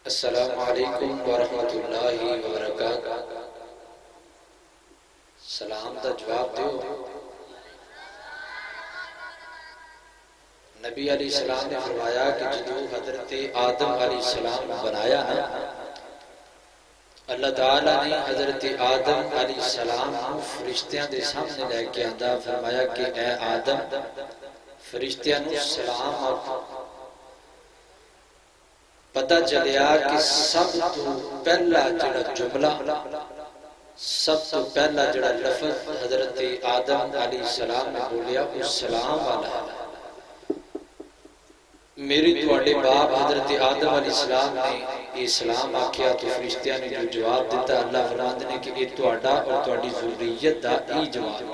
السلام علیکم ورحمۃ اللہ وبرکاتہ۔ سلام دا جواب دیو۔ نبی علیہ السلام نے فرمایا کہ جدو حضرت آدم علیہ السلام بنایا نا، اللہ تعالیٰ نے حضرت آدم علیہ السلام کو فرشتیاں دے سامنے لے کے آندا، فرمایا کہ اے آدم فرشتیاں نو سلام آکھ۔ پتہ چلیا کہ سب تو پہلا جڑا جملہ، سب تو پہلا جڑا لفظ حضرت آدم علیہ السلام نے بولیا وہ سلام والا ہے۔ میری تواڈے باپ حضرت آدم علیہ السلام نے یہ سلام آکھیا تو فرشتیاں نے جو جواب دیتا، اللہ فرماندے نے کہ یہ تواڈا اور تواڈی ذریت دا ہی جواب ہے۔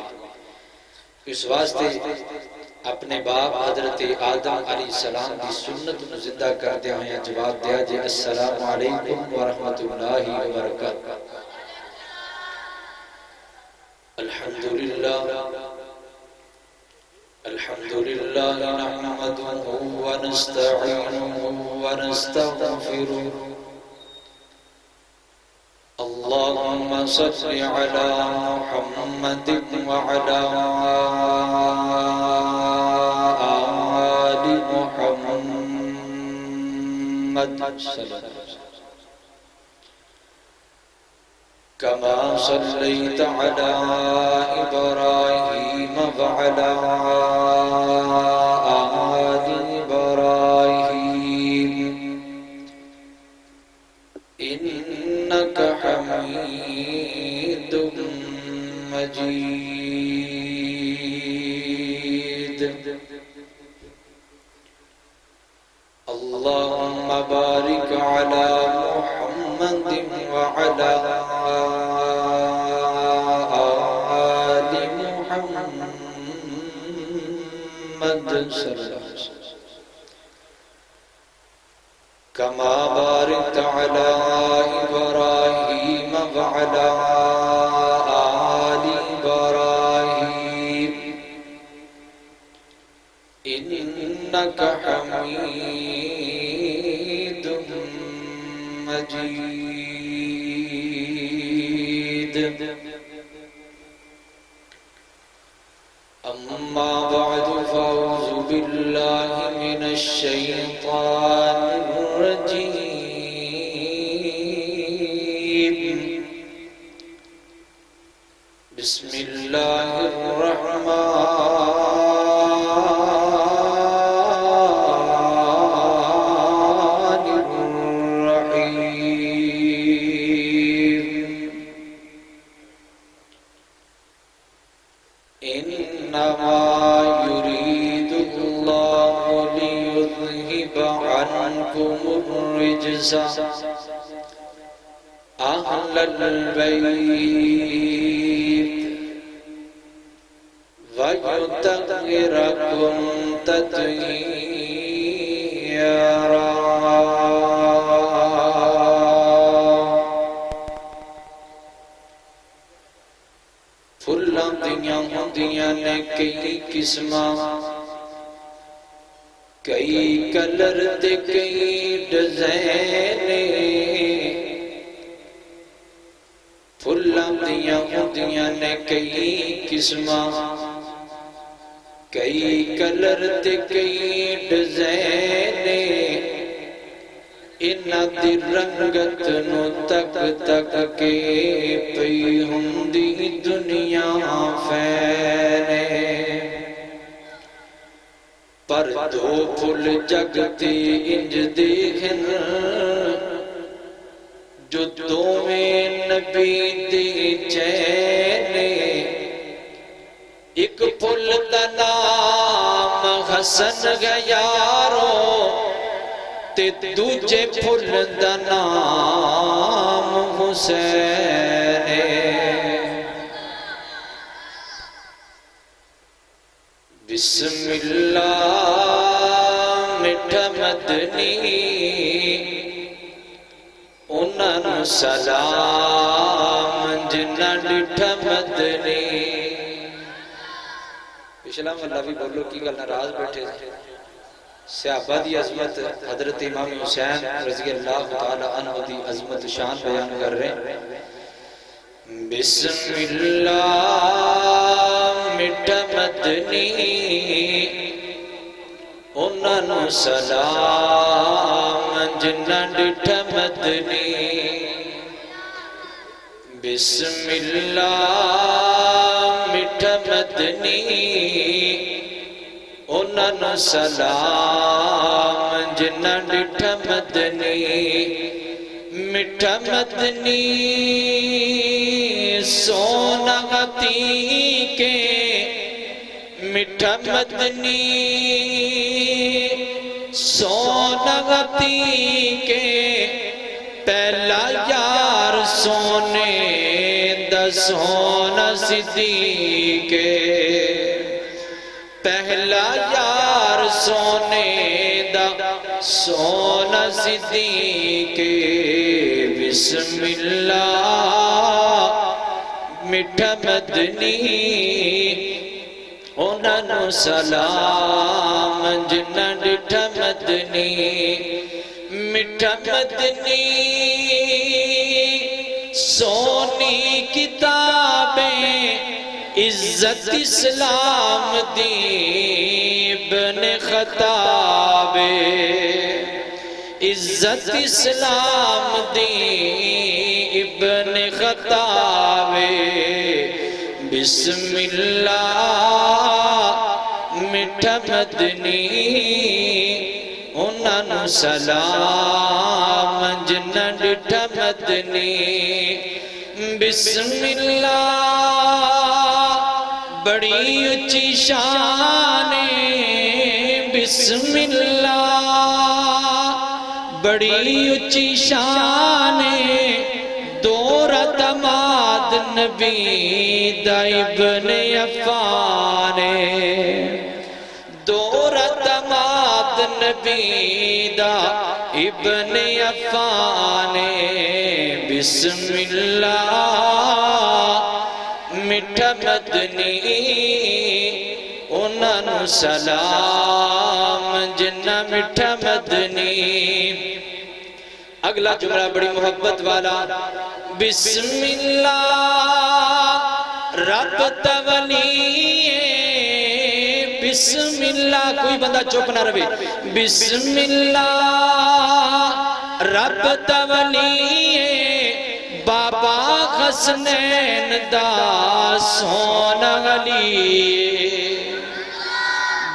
اس واسطے اپنے باپ حضرت آدم علیہ السلام کی سنت کو زندہ کر دیا ہوئے جواب دیا جی السلام علیکم ورحمۃ اللہ وبرکاتہ۔ الحمدللہ نحمدہ ونستعینہ ونستغفرہ، اللہم صل علی محمد وعلی آل محمد کما صلیت علی ابراہیم وعلی آل ابراہیم انک حمید مجید۔ اللہم بارک علی محمد وعلی آل محمد صلی اللہ علیہ وسلم کما بارکت علی ابراہیم وعلی آل ابراہیم انک حمید مجید۔ اما بعد فاعوذ باللہ من الشیطان الرجیم، بسم اللہ الرحمن الرحیم، انما يريد الله ليذهب عنكم الرجس أهل البيت ويطهركم تطهيرا۔ پھلاں دیاں ہوندیاں نے کئی قسماں، کئی کلر تے کئی ڈیزائن، پھلاں دیاں ہوندیاں نے کئی قسماں، کئی کلر تے کئی ڈیزائن، انہاں دی رنگت نو تک تک کے پئی ہوندی دنیا فینے، پر دو پھل جگتی انج دیکھن جو دوویں نبی دی چین، ایک پھل دا نام حسن ہے یارو تے دوجے پھل دا نام حسین۔ بسم اللہ مٹھا مدنی انہاں نو سلام جنہاں ڈٹھا مدنی۔ پچھلا محلہ بھی بولو کی گل ناراض بیٹھے صحابہ دی عظمت حضرت امام حسین رضی اللہ تعالی عنہ دی عظمت شان بیان کر رہے ہیں۔ بسم اللہ مٹھا مدنی انہاں نو سلام جنہاں ڈٹھا مدنی بسم اللہ مٹھا مدنی انہاں نو سلام جنہاں ڈٹھا مدنی مٹھا مدنی سونا غتی کے مٹھا مدنی سونا غتی کے پہلا یار سونے دا سونا صدیق پہلا یار سونے دا سونا صدیق بسم اللہ مٹھا مدنی انہاں نو سلام جنہاں ڈٹھا مدنی مٹھا مدنی سونی کتابیں عزت اسلام دی ابن خطاب عزت اسلام دی ابن خطاب بسم اللہ مٹھا مدنی انہاں نو سلام جنہاں ڈٹھا مدنی بسم اللہ بڑی اچھی شان بسم اللہ بڑی اچھی شان دور دماد نبی دا ابن عفان دور دماد نبی دا ابن عفان بسم اللہ مٹھا مدنی انہاں نو سلام جنہاں مٹھا مدنی اگلا جملہ بڑی محبت والا بسم اللہ رب تولی بسم اللہ کوئی بندہ چپ نہ رہے بسم اللہ رب تولی بابا حسنین دا سونا علی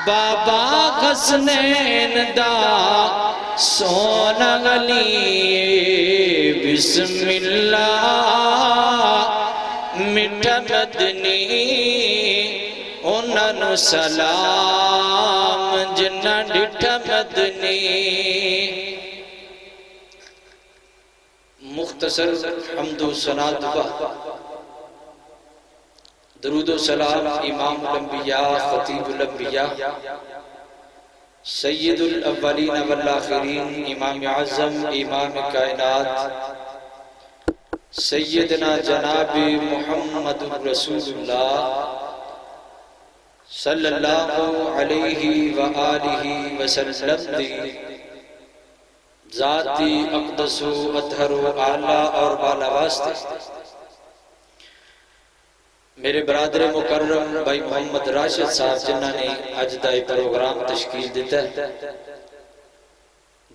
بابا حسنین دا سونا علی بسم اللہ مٹھا مدنی انہاں نو سلام جنہاں ڈٹھا مدنی مختصر حمد و ثنا دعا درود و سلام امام الانبیاء خطیب الانبیاء سید الاولین والآخرین امام اعظم امام کائنات سیدنا جناب محمد رسول اللہ صلی اللہ علیہ وآلہ وسلم دی ذاتی اقدس و اطہر و اعلیٰ اور بالا واسطے میرے برادر مکرم بھائی محمد راشد صاحب جنہاں نے اجدائی پروگرام تشکیل دیتا ہے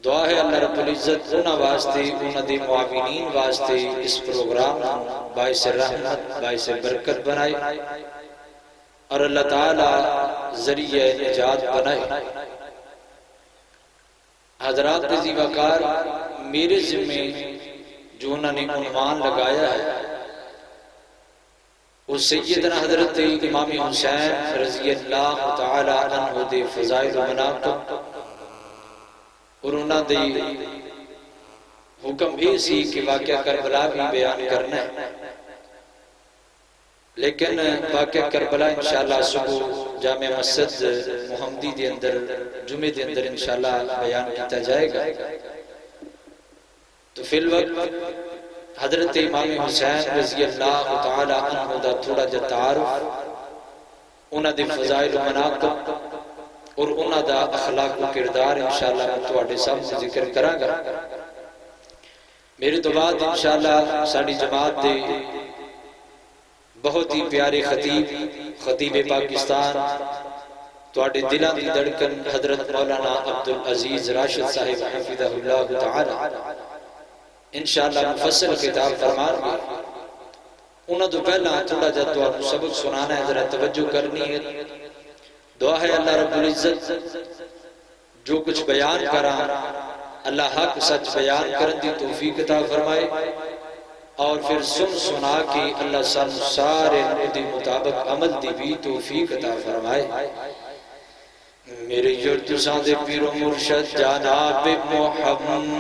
دعا ہے اللہ رب العزت انہاں واسطے انہاں دی معاونین واسطے اس پروگرام باعث رحمت باعث برکت بنائے اور اللہ تعالی ذریعہ نجات بنائے حضرات عزیز وقار میرے ذمہ جو انہوں نے عنوان لگایا ہے وہ سیدنا حضرت امام حسین رضی اللہ تعالی عنہ دے فضائل و مناقب اور انہوں دے حکم بھی سی کہ واقعہ کربلا بھی بیان کرنا ہے لیکن واقعہ کربلا انشاءاللہ صبح جامع مسجد محمدی دے اندر جمعہ دے اندر انشاءاللہ بیان کیتا جائے گا تو فی الوقت حضرت امام حسین رضی اللہ تعالی عنہ دا تھوڑا جا تعارف انہاں دے فضائل و مناقب اور انہاں دا اخلاق و کردار انشاءاللہ میں تواڈے سامنے ذکر کراں گا۔ میرے تو بعد انشاءاللہ ساڈی جماعت دے بہت ہی پیارے خطیب پاکستان تواڈے دلاں دی دھڑکن حضرت مولانا عبدالعزیز راشد صاحب حفظہ اللہ تعالی انشاءاللہ مفصل خطاب فرمان گے۔ انہاں تو پہلا تھوڑا جا تواڈوں سبق سنانا ہے، ذرا توجہ کرنی ہے۔ دعا ہے اللہ رب العزت جو کچھ بیان کراں اللہ حق سچ بیان کرن دی توفیق عطا فرمائے، اور پھر سنا کے اللہ سارے دی مطابق عمل دی بھی توفیق عطا فرمائے۔ میرے یرتساں دے پیر و مرشد جناب محمد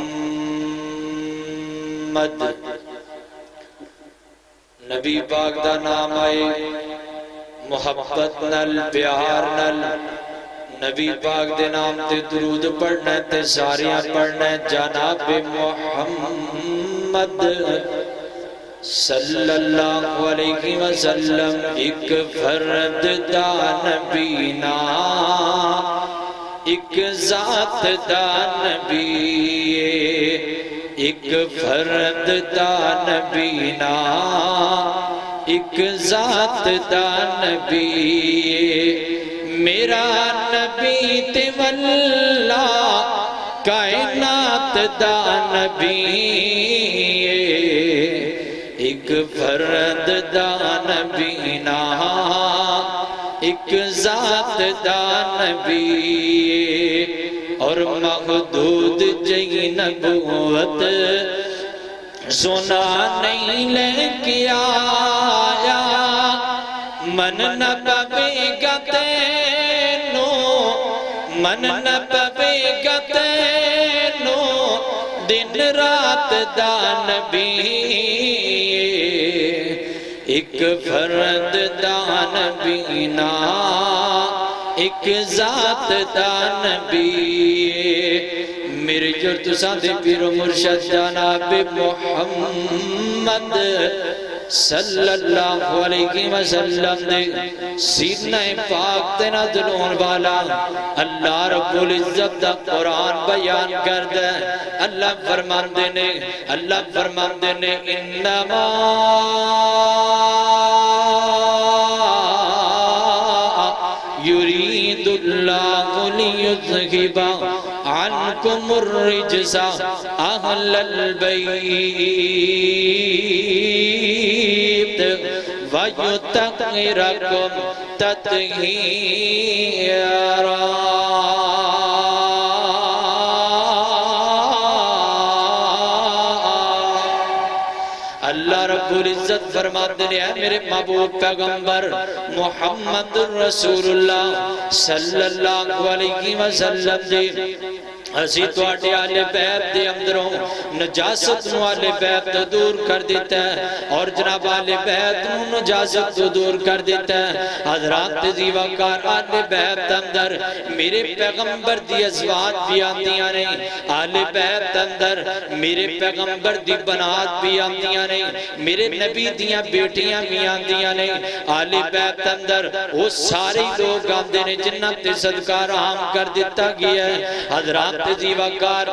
نبی پاک دا نام آئے محبت نل پیار نل نبی پاک دے نام تے درود پڑھنا تے ساریاں پڑھنا جناب محمد صلی اللہ علیہ وسلم ایک فرد دا نبینا ایک ذات دا نبی ایک فرد دا نبینا ایک ذات دا نبی میرا نبی تے واللہ کائنات دا نبی ایک فرد دا نبینا ایک ذات دا نبی اور محدود جئی نبوت سنا نہیں لے کے آیا من نہ پوے گا تینو من نہ پوے گا تینو دن رات دا نبی ایک فرد دا نبینا ایک ذات دا نبی میرے جرتساں دے پیر و مرشد جناب محمد صلی اللہ علیہ وسلم دے سینہ پاک تے نازلون والا اللہ رب العزت دا قرآن بیان کردہ اللہ فرماندے نے انما یرید اللہ لیذہب عنکم الرجس اہل البیت وَيُطَهِّرَكُمْ تَطْهِيرًا اللہ رب العزت فرماتے ہیں اے میرے محبوب پیغمبر محمد رسول اللہ صلی اللہ علیہ وسلم دے اسی تو آٹے آلے بیب دے اندروں نجاست نو آلے بیب تو دور کر دیتا ہے اور جناب آلے بیب نو نجاست تو دور کر دیتا ہے حضرات تزیوکار آلے بیب اندر میرے پیغمبر دی ازواج بھی آتیاں نہیں آلے بیب اندر میرے پیغمبر دی بنات بھی آتیاں نہیں میرے نبی دیاں بیٹیاں بھی آتیاں نہیں آلے بیب اندر وہ سارے لوگ آتے ہیں جنہ تے صدقہ رحم کر دیتا گیا ہے حضرات تزیوکار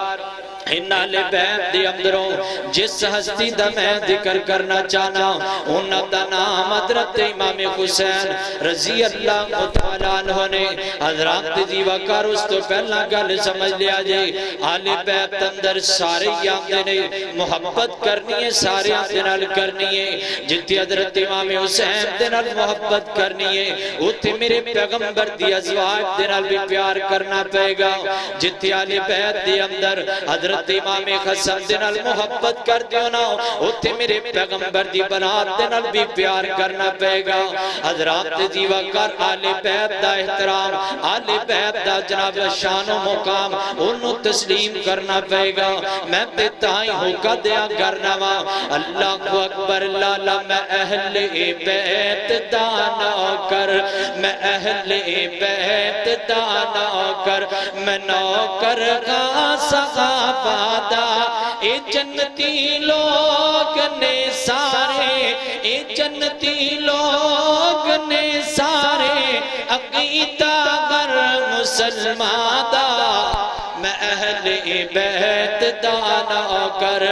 انہاں لے بیب دے اندروں جس ہستی دا میں ذکر کرنا چاہنا انہاں دا نام حضرت امام حسین رضی اللہ تعالیٰ عنہ نے حضرات تزیوکار اس تو پہلا گل سمجھ لیا جائے آل بیب اندر سارے یادے نے محبت کرنی ہے سارے آدھنال کرنی ہے جتی حضرت امام حسین دنال محبت کرنی ہے اتے میرے پیغمبر دی ازواج دنال بھی پیار کرنا پے گا جتی آل بیب دے اندر حضرت امام خسن دنال محبت کر دیو نا اتے میرے پیغمبر دی بنات دنال بھی پیار کرنا پے گا حضرات تزیوکار آل بیب دا احترام آل بیب دا جناب شان و مقام انہوں تسلیم کرنا پے گا میں تتائیں ہو کا دیا کرنا وا اللہ کو اکبر لالا میں اہل بیت دانا کر میں اہل بیت دانا کر میں نوکر کا صحابہ دا اے جنتی لوگ نے سارے اے جنتی لوگ نے سارے عقیدہ بر مسلم مسلمان دا میں اہل بیت دا نوکر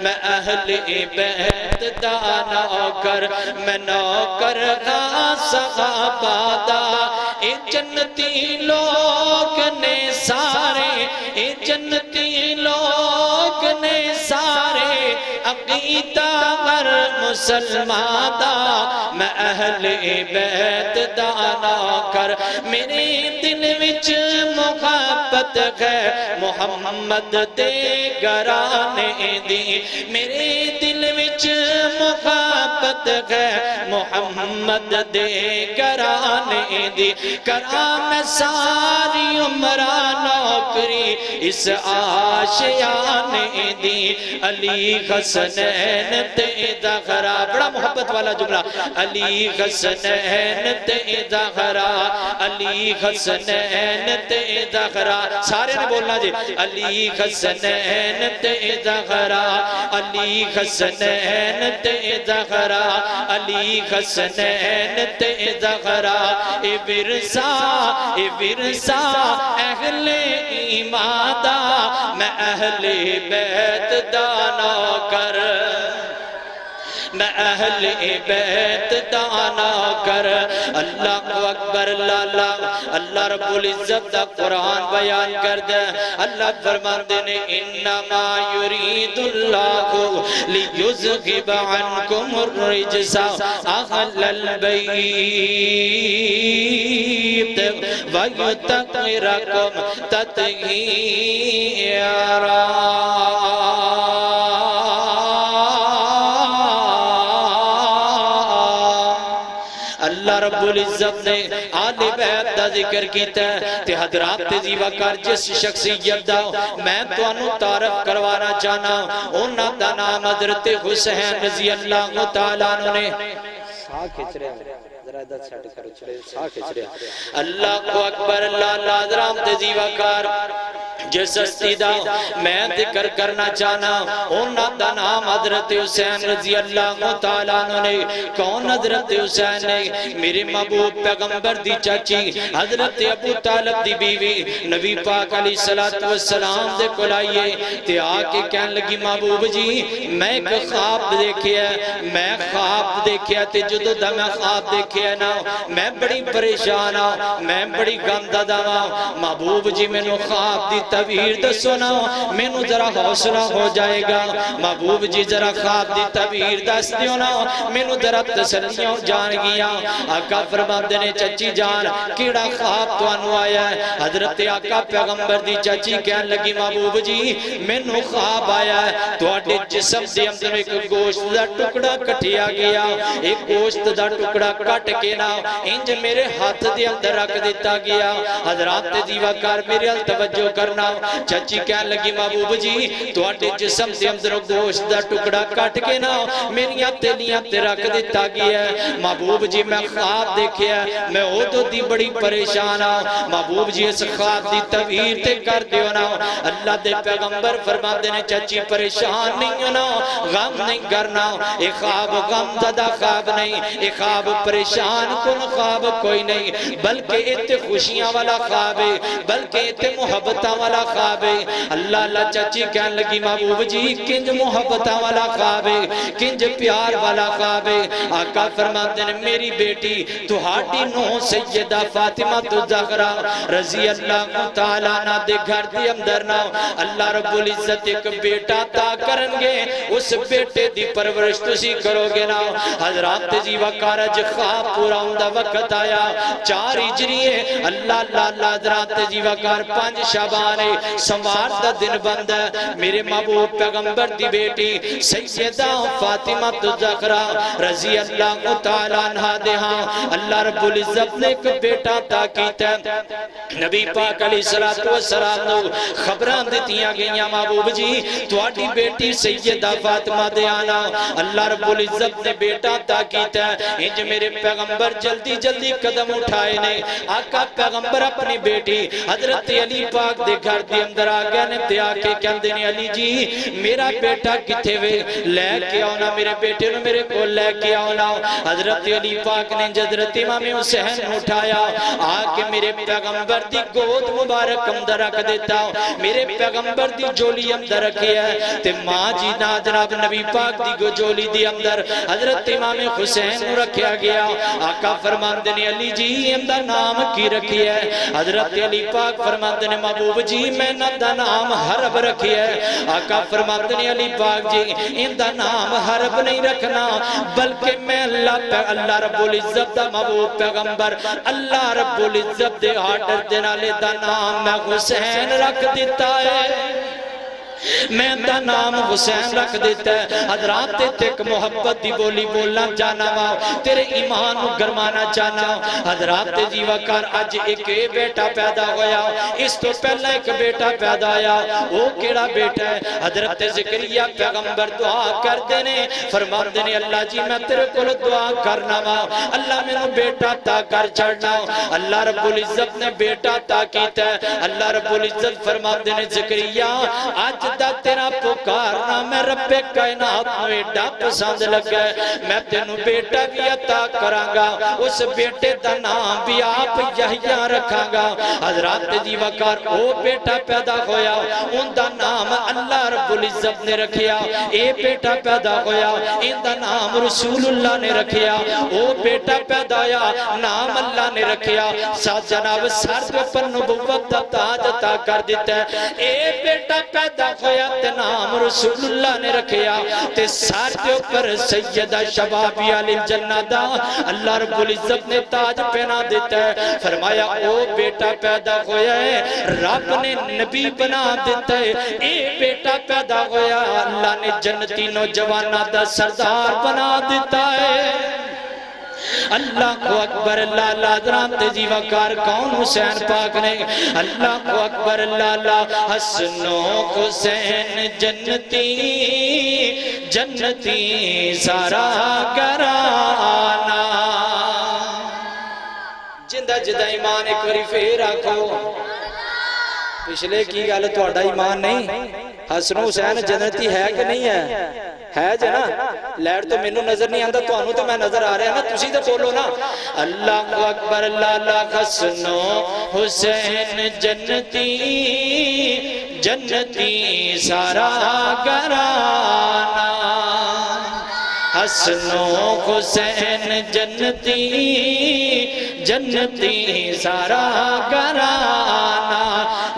میں اہل بیت دا نوکر میں نوکر ہاں صحابہ دا اے جنتی لوگ نے سارے اے جنتی لوگ نے سارے عقیدہ ہر مسلمان دا میں اہل بیت دا نوکر میرے دل وچ محبت ہے محمد دے گھرانے دی میرے دل وچ محبت ہے محمد دے گھرانے دی کرام ساری عمرہ نوکری اس آشیانے دی علی حسنین تے زہرا بڑا محبت والا جملہ علی حسنین تے زہرا علی حسنین تے زہرا سارے نے بولنا جی علی حسنین تے زہرا علی حسنین تے زہرا علی حسنین تے زہرا اے ورثہ اہل ایمان دا میں اہل بیت دا نوکر میں اہل بیت دا نوکر اللہ اکبر اللہ رب العزت دا قرآن بیان کر دے اللہ فرماندے نے انما یرید اللہ لیذہب عنکم الرجس اہل البیت ویطہرکم تطہیرا اللہ رب العزت نے آل بیت دا ذکر کیتا ہے تے حضرات تیزیوہ کر جس شخصیت دا میں تو انہوں تعارف کروانا چاہنا انہاں دا نام حضرت حسین رضی اللہ تعالیٰ نے ساہ کھچ رہے ہیں اللہ کو اکبر اللہ حضرات تیزیوہ کر جس ہستی دا میں ذکر کرنا چاہنا انہاں دا نام حضرت حسین رضی اللہ تعالیٰ نے کون حضرت حسین نے میرے محبوب پیغمبر دی چاچی حضرت ابو طالب دی بیوی نبی پاک علیہ السلام دے کلائیے تے آکے کہن لگی محبوب جی میں ایک خواب دیکھیا میں خواب دیکھیا تے جدو دا میں خواب دیکھیا نا میں بڑی پریشان ہوں میں بڑی غم زدہ ہوں محبوب جی میں نے خواب دی تعبیر دسو نا میں نو ذرا حوصلہ ہو جائے گا محبوب جی ذرا خواب دی تعبیر دس دیو نا میں نو ذرا تسلیوں جان گیا آقا فرماندے نے چچی جان کیڑا خواب تو انو آیا ہے حضرت آقا پیغمبر دی چچی کہن لگی محبوب جی میں نو خواب آیا ہے تو آٹے جسم دے اندر ایک گوشت دا ٹکڑا کٹیا گیا ایک گوشت دا ٹکڑا کٹ کے نا انج میرے ہاتھ دے اندر رکھ دیتا گیا حضرات دیوہ کار میرے التوجہ کرنا چچی کہن لگی محبوب جی تو آٹے جسم دے اندر گوشت دا ٹکڑا کٹ کے نا میری تیلیاں تے رکھ دیتا گیا محبوب جی میں خواب دیکھیا میں او تو دی بڑی پریشان ہوں محبوب جی اس خواب دی تعبیر تے کر دیو نا اللہ دے پیغمبر فرماتے نے چچی پریشان نہیں ہونا غم نہیں کرنا اے خواب غم زدہ خواب نہیں اے خواب پریشان کن خواب کوئی نہیں بلکہ ایتے خوشیاں والا خواب ہے بلکہ ایتے محبتہ والا خواب ہے اللہ اللہ چچی کہن لگی محبوب جی کنج محبتہ والا خواب ہے کنج پیار والا خواب ہے آقا فرماتے ہیں میری بیٹی تو ہاٹی نو سیدہ فاطمہ تو زہرا رضی اللہ تعالیٰ نہ دے گھر دی اندر نہ اللہ رب العزت ایک بیٹا تا کرنگے اس بیٹے دی پرورش تسی کرو گے نا حضرات تیزیوہ کارج خواب پورا اندہ وقت آیا 4 ہجری ہے اللہ حضرات تیزیوہ کار 5 شعبانے سمار دا دن بند ہے میرے محبوب پیغمبر دی بیٹی سیدہ فاطمہ زہرا رضی اللہ تعالیٰ عنہ دے ہاں اللہ رب العزت نے ایک بیٹا تاکیتا ہے نبی پاک علیہ السلام نے خبران دیتیاں گئیاں محبوب جی تو آٹی بیٹی بیٹی سیدہ فاطمہ دے آنا اللہ رب العزت نے بیٹا عطا کیتا ہے انج میرے پیغمبر جلدی جلدی قدم اٹھائے نے آقا پیغمبر اپنی بیٹی حضرت علی پاک دے گھر دے اندر آ گیا نے تے آ کے کہندے نے علی جی میرا بیٹا کتھے وے لے کے آنا میرے بیٹے نو میرے کو لے کے آنا حضرت علی پاک نے حضرت امام حسین اٹھایا آ کے میرے پیغمبر دی گود مبارک اندر رکھ دیتا میرے پیغمبر دی جولی اندر رکھی ہے تے ماں جی نا جناب نبی پاک دی جولی دی اندر حضرت امام حسین رکھیا گیا آقا فرماندے نے علی جی اندر نام کی رکھی ہے حضرت علی پاک فرماندے نے محبوب جی میں نہ نام حرب رکھی ہے آقا فرماندے نے علی پاک جی اندر نام حرب نہیں رکھنا بلکہ میں اللہ رب العزت دا محبوب پیغمبر اللہ رب العزت دے آرڈر دے نالے دا نام میں حسین رکھ دیتا ہے میں دا نام حسین رکھ دیتا ہے حضرات تک محبت دی بولی بولنا چاہنا وا تیرے ایمان کو گرمانا چاہنا حضرات جی وقار آج ایک بیٹا پیدا ہویا اس تو پہلا ایک بیٹا پیدا آیا وہ کیڑا بیٹا ہے حضرت زکریا پیغمبر دعا کر دینے فرمان دینے اللہ جی میں تیرے کو دعا کرنا وا اللہ میں نے بیٹا تا کر چڑھنا اللہ رب العزت نے بیٹا تا کیتا ہے اللہ رب العزت فرمان دینے زکریا آج دا تیرا پکارنا میں رب کائنات نو ایڈا پسند لگا ہے میں تینوں بیٹا بھی عطا کرانگا اس بیٹے دا نام بھی آپ یحییٰ رکھانگا حضرات جی وقار او بیٹا پیدا ہویا ان دا نام اللہ رب العزت نے رکھیا اے بیٹا پیدا ہویا ان دا نام رسول اللہ نے رکھیا او بیٹا پیدا ہویا نام اللہ نے رکھیا ساتھ جناب سر پر نبوت دا تاج عطا کر دیتا ہے اے بیٹا پیدا ہویا تے نام رسول اللہ نے رکھیا تے سار کے اوپر سیدہ شبابی علی الجنہ دا اللہ رب العزت نے تاج پہنا دیتا ہے فرمایا او بیٹا پیدا ہویا ہے رب نے نبی بنا دیتا ہے اے بیٹا پیدا ہویا اللہ نے جنتی نوجوانہ دا سردار بنا دیتا ہے اللہ کو اکبر اللہ اللہ درام تیزی وقار کون حسین پاک نے اللہ کو اکبر اللہ اللہ حسن و حسین جنتی جنتی سارا گرانا جندہ جدہ ایمان ایک وری پھر آکھو پچھلے کی گالے تو اڈا ایمان نہیں حسن و حسین جنتی ہے کہ نہیں ہے جنا لیٹ تو میں نظر نہیں آندا تو انہوں تو میں نظر آ رہا ہے نا تُسی تو بولو نا اللہ اکبر اللہ حسن و حسین جنتی جنتی سارا گرانا حسن و حسین جنتی جنتی سارا گرانا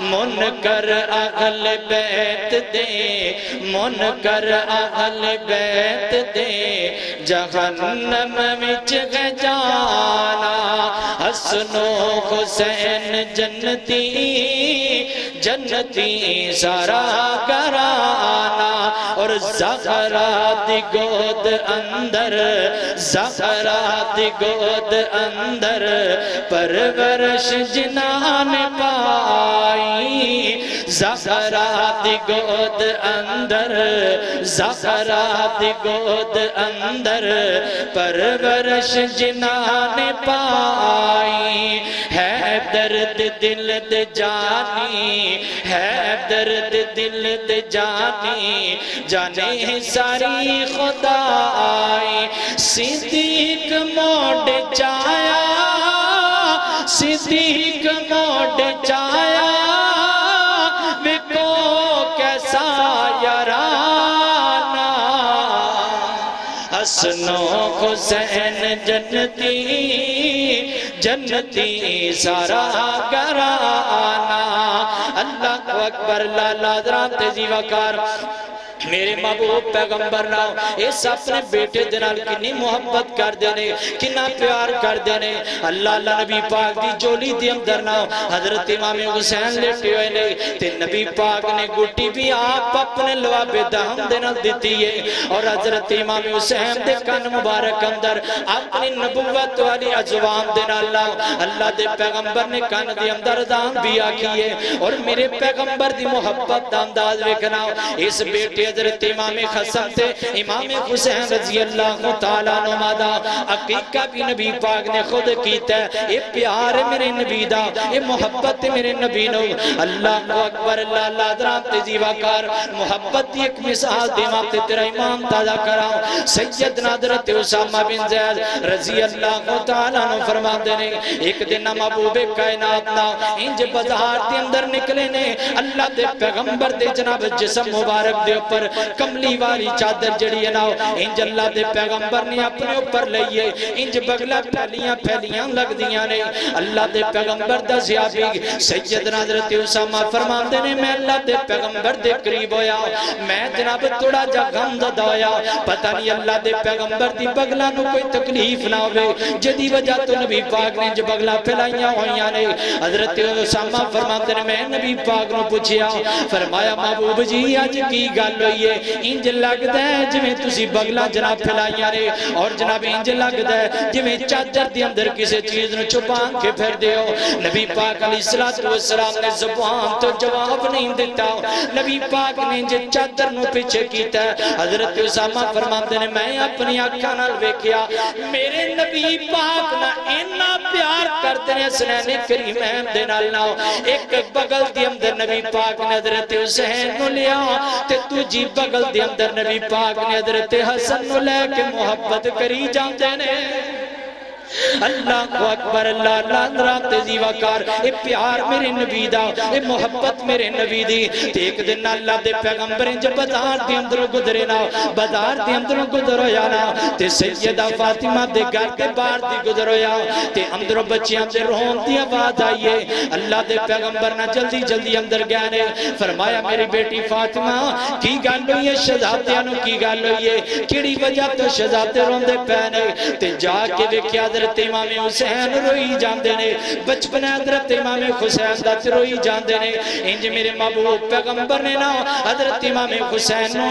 منکر اہل بیت دے منکر اہل بیت دے جہنم وچ گئے جانا حسن و حسین جنتی جنتی سارا گرانا اور زہرا دی گود اندر زہرا دی گود اندر پرورش جنان پائی زہرا دی گود اندر زہرا دی گود اندر پرورش جنان پائی ہے درد دل دے جانی ہے درد دل دے جانی جانے ساری خدائی صدیق موڑ چایا صدیق موڑ چایا وکو کیسا یارانا حسن و حسین جنتی جنتی سارا گرانا اللہ کو اکبر اللہ درام تیزی وقار میرے محبوب پیغمبر ناؤ اس اپنے بیٹے دنال کنی محبت کر دینے کنا پیار کر دینے اللہ اللہ نبی پاک دی جولی دی اندر ناؤ حضرت امام حسین لیٹے ہوئے نے تے نبی پاک نے گھٹی بھی آپ اپنے لواب دہم دینا دیتی ہے اور حضرت امام حسین دے کن مبارک اندر اپنی نبوت والی عزوام دینا اللہ دے پیغمبر نے کن دی اندر دام بھی آکھی ہے اور میرے پیغمبر دی محبت دا انداز وکھنا اس بیٹے حضرت امام حسن تے امام حسین رضی اللہ تعالیٰ عنہ دا عقیقہ بھی نبی پاک نے خود کیتا ہے. یہ پیار میرے نبی دا، یہ محبت میرے نبی نو. اللہ اکبر اللہ اللہ درام تیزیوہ کار محبت دی ایک مثال دیما تے تیرا ایمان تازہ کراؤں. سیدنا حضرت اسامہ بن زید رضی اللہ تعالیٰ عنہ فرما دینے ایک دن محبوب کائنات نا انج بازار دے اندر نکلے نے. اللہ دے پیغمبر دے جناب جسم مبارک دے اوپر کملی والی چادر جڑی ہے نا انج اللہ دے پیغمبر نے اپنے اوپر لئیے انج بگلا پھیلیاں لگ دیاں نے. اللہ دے پیغمبر دا زیابی سیدنا حضرت اسامہ فرما دینے میں اللہ دے پیغمبر دے قریب ہویا میں جناب تھوڑا جا غم زدہ ہویا. پتہ نہیں اللہ دے پیغمبر دی بگلا نو کوئی تکلیف نہ ہوئے جدی وجہ تو نبی پاک نے جو بگلا پھیلائیاں ہوئیاں نے. حضرت اسامہ فرماتے ہیں میں نبی پاک نو پوچھیا فرمایا محبوب جی آج کی گل ہوئی ہے انج لگدا ہے جویں تسی بگلا جناب پھیلائیاں نے اور جناب انج لگدا ہے جویں چادر دے اندر کسی چیز نو چھپا کے پھر دیو. نبی پاک علیہ السلام نے زبان تو جواب نہیں دیتا. نبی پاک نے جو چادر نو پیچھے کیتا ہے حضرت اسامہ فرماتے ہیں میں اپنی آنکھاں نال ویکھیا میرے نبی پاک نہ اتنا پیار کرتے ہیں سنین کریمین دے نال نہ ایک بغل دی اندر نبی پاک نے حضرت حسین نو لیا تے تجھی بغل دی اندر نبی پاک نے حضرت حسن نو لے کے محبت کری جاندے نے. اللہ اکبر اللہ اللہ رات تیزیوہ کار اے پیار میرے نبی دا اے محبت میرے نبی دی. ایک دن اللہ دے پیغمبریں جب بازار دی اندروں گدرے نا بازار دی اندروں گدر ہویا نا تے سیدہ فاطمہ دے گھر دے باہر دی گدر ہویا تے اندروں بچیاں دے رون دی آواز آئیے. اللہ دے پیغمبر نا جلدی جلدی اندر گیا نے فرمایا میری بیٹی فاطمہ کی گل ہوئی ہے شہزادیاں نو کی گل ہوئی ہے کیڑی وجہ تو شہزادے رون دے پہنے تے جا کے ویکھیا حضرت امام حسین روئی جاندے نے بچپن حضرت امام حسین دا روئی جاندے نے. انج میرے محبوب پیغمبر نے نا حضرت امام حسین نو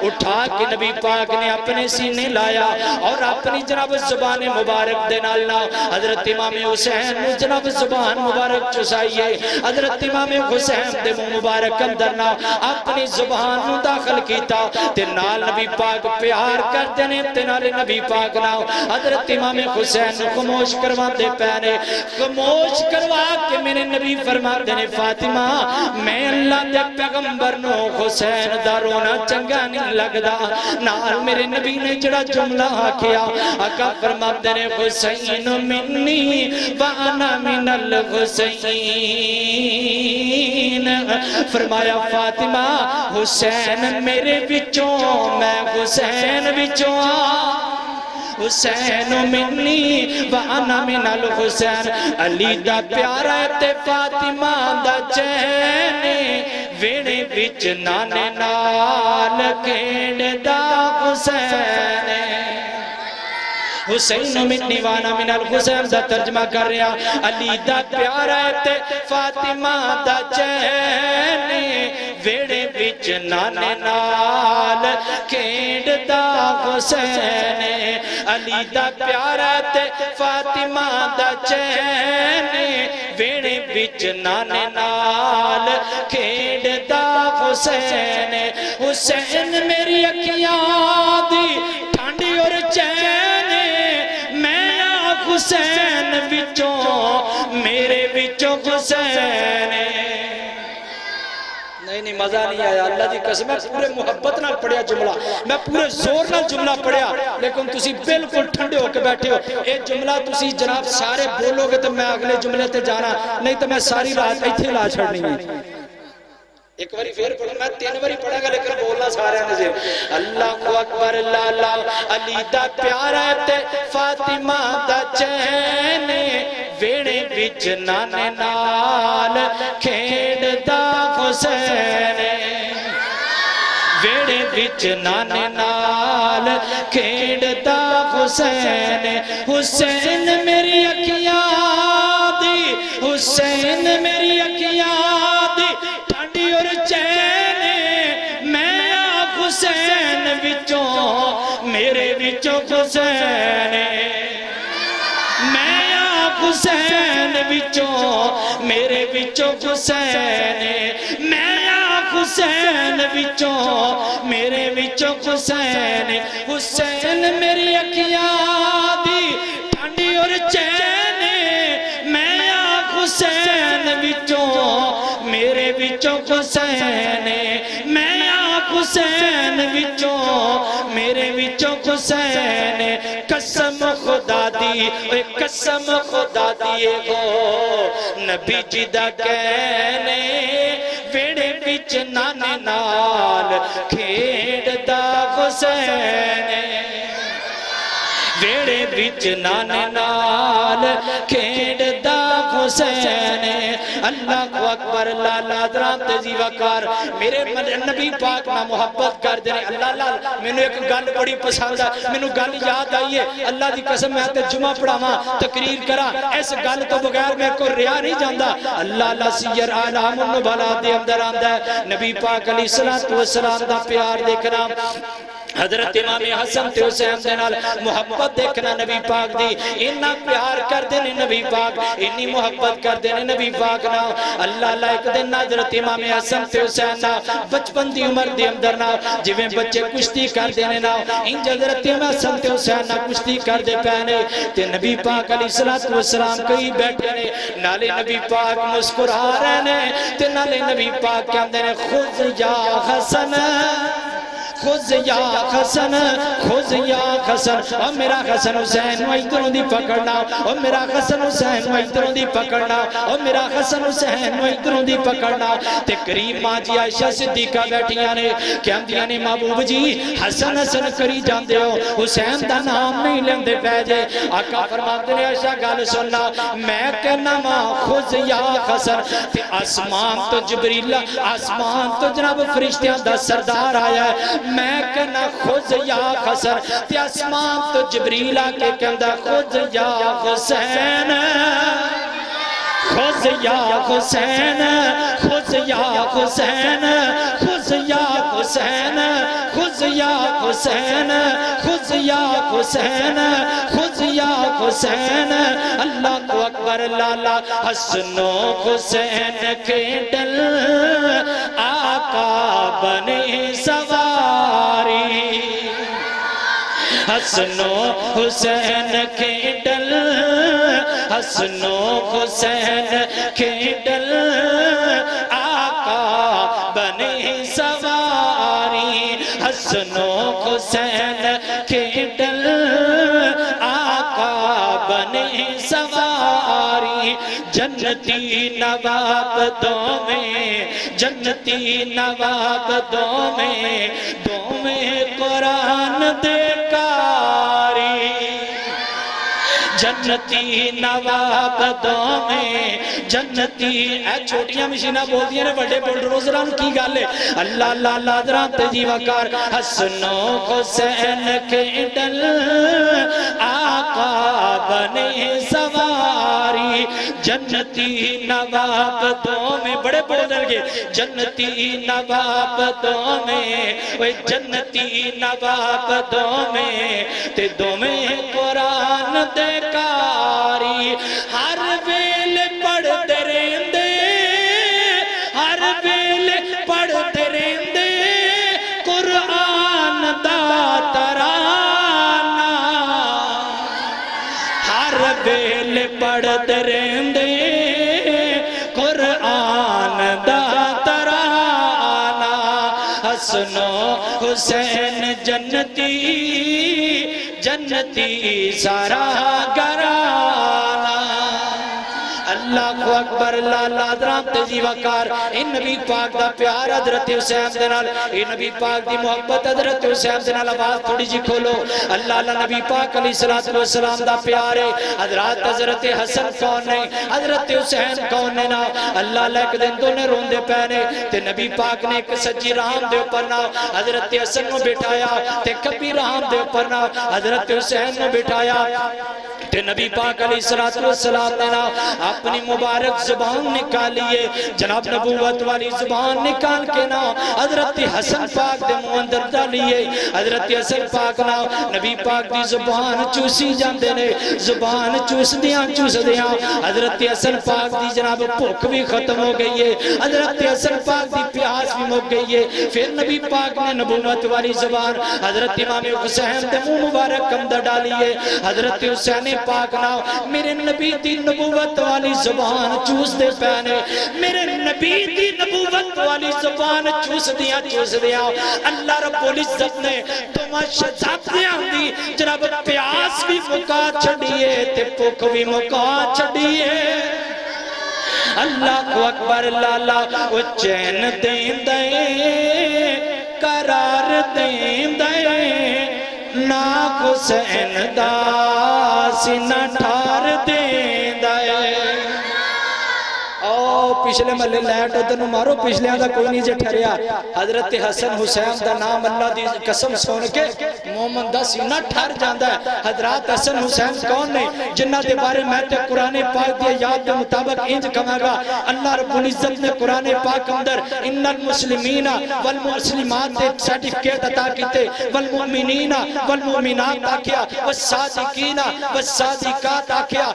اٹھا کے نبی پاک نے اپنے سینے لایا اور اپنی جناب زبان مبارک دے نال نا حضرت امام حسین نے جناب زبان مبارک چسائیے. حضرت امام حسین دے مبارک اندر نا اپنی زبان نو داخل کیتا تے نال نبی پاک پیار کرتے نے تے نال نبی پاک نا حضرت امام حسین خاموش کروا دے پہنے خاموش کروا کے میرے نبی فرماتے نے فاطمہ میں اللہ دے پیغمبر نو حسین دا رونا چنگا نہیں لگدا. نال میرے نبی نے جڑا جملہ کیا آقا فرماتے نے حسین منی وانا من الحسین فرمایا فاطمہ حسین میرے بچوں میں حسین بچوں حسین منی وانا من الحسین علی دا پیارا تے فاطمہ دا چین ویڑے بچ نانے نال کھیڑ دا حسین حسین منی وانا من الحسین دا ترجمہ کر رہا علی دا پیارا تے فاطمہ دا چین ویڑے بچ نانے نال کھیڑ دا حسین علی دا پیارا تے فاطمہ دا چین ویڑے بچ نانے نال کھیڑ دا حسین حسین میری اکھیاں دی ٹھنڈی اور چین میں حسین بچوں میرے بچوں حسین. نہیں مزہ نہیں آیا اللہ دی قسم ہے پورے محبت نہ پڑھیا جملہ میں پورے زور نہ جملہ پڑھیا لیکن تسی بالکل ٹھنڈے ہو کے بیٹھے ہو. اے جملہ تسی جناب سارے بولو گے تو میں اگلے جملے تے جانا نہیں تو میں ساری رات ایتھے لا چھڑنی ہے. ایک باری پھر پڑھو میں 3 باری پڑھا گا لیکن بولنا سارے نظر. اللہ اکبر اللہ اللہ علی دا پیارا تے فاطمہ دا چین ویڑے بچ نانے نال کھیڑ دا حسین ویڑے بچ نانے نال کھیڑ دا حسین حسین میری اکھیاں دی حسین میری اکھیاں دی ٹھنڈی اور چین میں حسین بچوں میرے بچوں حسین میں حسین بچوں میرے بچوں حسین میں حسین وچوں میرے وچوں حسین حسین میری اکھیاں دی ٹھنڈی اور چین میں حسین وچوں میرے وچوں حسین میں حسین وچوں میرے وچوں حسین قسم خدا دی قسم خدا دی گو نبی جی دا کہنے ویڑے وچ نانے نال کھیڑ دا حسین ویڑے وچ نانے نال کھیڑ دا حسین اللہ کو اکبر لالا درام تیزی وقار میرے نبی پاک نہ محبت کر دینے اللہ اللہ میں نے ایک گل بڑی پسند ہے میں نے گل یاد آئیے اللہ دی قسم میں آتے جمعہ پڑھا ماں تقریر کرا اس گل تو بغیر میں کو ریا نہیں جاندہ اللہ اللہ سیر آلام النبالا دے اندر آندہ ہے نبی پاک علیہ السلام دا پیار دیکھنا حضرت امام حسن تے حسین دے نال محبت دیکھنا نبی پاک دی انہا پیار کر دینے نبی پاک انہی محبت کر دینے نبی پاک نا اللہ اللہ ایک دن حضرت امام حسن تے حسین نا بچپن دی عمر دی اندر نا جویں بچے کشتی کر دینے نا انج حضرت امام حسن تے حسین نا کشتی کر دے پہنے تے نبی پاک علیہ السلام کئی بیٹھے نے نالے نبی پاک مسکرا رہے نے تے نالے نبی پاک کہندے نے خود یا حسن خذ یا حسن خذ یا حسن او میرا حسن حسین و ادھروں دی پکڑنا او میرا حسن حسین و ادھروں دی پکڑنا او میرا حسن حسین و ادھروں دی پکڑنا تے قریب ماں جی عائشہ صدیقہ بیٹھیاں نے کہن دیا نے محبوب جی حسن حسن کری جاندے ہو حسین دا نام نہیں لیندے پہ جے آقا فرماتے نے عائشہ گل سننا میں کہنا ماں خذ یا حسن تے آسمان تو جبریل آسمان تو جناب فرشتیاں دا سردار آیا ہے میں کہنا خود یا حسن تے آسمان تو جبریل آکے کہندہ خود یا حسین خود یا حسین خود یا حسین خود یا حسین خود یا حسین خود یا حسین خود یا حسین اللہ کو اکبر لالا حسن و حسین کے ڈل آقا بنے سواری حسن و حسین کے ڈل حسن و حسین کے ڈل آقا بنے سواری حسن و حسین کے ڈل آقا بنے سواری جنتی نواب دو میں جنتی نواب دو میں قرآن دیکاری جنتی نواب دو میں جنتی اے چھوٹیاں مشینہ بول دیا نے بڑے بول روزران کی گالے اللہ اللہ اللہ دران تجی وکار حسن و حسین کے ڈل آقا بنے سواری جنتی نواب دو میں بڑے بول درگے جنتی نواب دو میں جنتی نواب دو میں تے دو میں قرآن دیکاری ہر ویل پڑھتے رہندے ہر ویل پڑھتے رہندے قرآن دا ترانہ ہر ویل پڑھتے رہندے قرآن دا ترانہ حسن و حسین جنتی جنتی سارا گرانا اللہ کو اکبر لالا درام تیزی وقار ان نبی پاک دا پیار حضرت حسین دنال ان نبی پاک دی محبت حضرت حسین دنال آواز تھوڑی جی کھولو اللہ اللہ نبی پاک علیہ السلام دا پیار ہے حضرت حسن کون ہے حضرت حسین کون ہے نا اللہ اللہ ایک دن دونے روندے پہنے تے نبی پاک نے ایک سجی رام دے اوپر نا حضرت حسن کو بٹھایا تے کبھی رام دے اوپر نا حضرت حسین نے بٹھایا کہ نبی پاک علیہ السلام نے اپنی مبارک زبان نکالیے، جناب نبوت والی زبان نکال کے نا حضرت حسن پاک دے منہ اندر ڈالیے، حضرت حسن پاک نا نبی پاک دی زبان چوسی جاندے نے، زبان چوس دیاں حضرت حسن پاک دی جناب بھوک بھی ختم ہو گئی ہے، حضرت حسن پاک دی پیاس بھی مک گئی ہے۔ پھر نبی پاک نے نبوت والی زبان حضرت امام حسین دے منہ مبارک اندر ڈالیے، حضرت حسین پاک نا میرے نبی دی نبوت والی زبان چوس دے پہنے، میرے نبی دی نبوت والی زبان چوس دیا اللہ رب العزت نے تمہاں شہزادیاں دی جناب پیاس بھی مکا چھڑیے تے بھوک بھی مکا چھڑیے۔ اللہ کو اکبر لالا وہ چین دین دے قرار دین دے نا حسین دا سینہ ٹھار دین دے۔ پچھلے ملے لیٹ ادھر مارو، پچھلے آدھا کوئی نہیں جے ٹھریا۔ حضرت حسن حسین دا نام اللہ دی قسم سن کے مومن دا سینہ ٹھر جاندہ ہے۔ حضرات حسن حسین کون نے جنہ دے بارے میں تے قرآن پاک دیا یاد دے مطابق انج کہا گا، اللہ رب العزت نے قرآن پاک اندر ان المسلمین والمسلمات دے سرٹیفکیٹ عطا کیتے، والمؤمنین والمؤمنات آکھیا، والصادقین والصادقات آکھیا،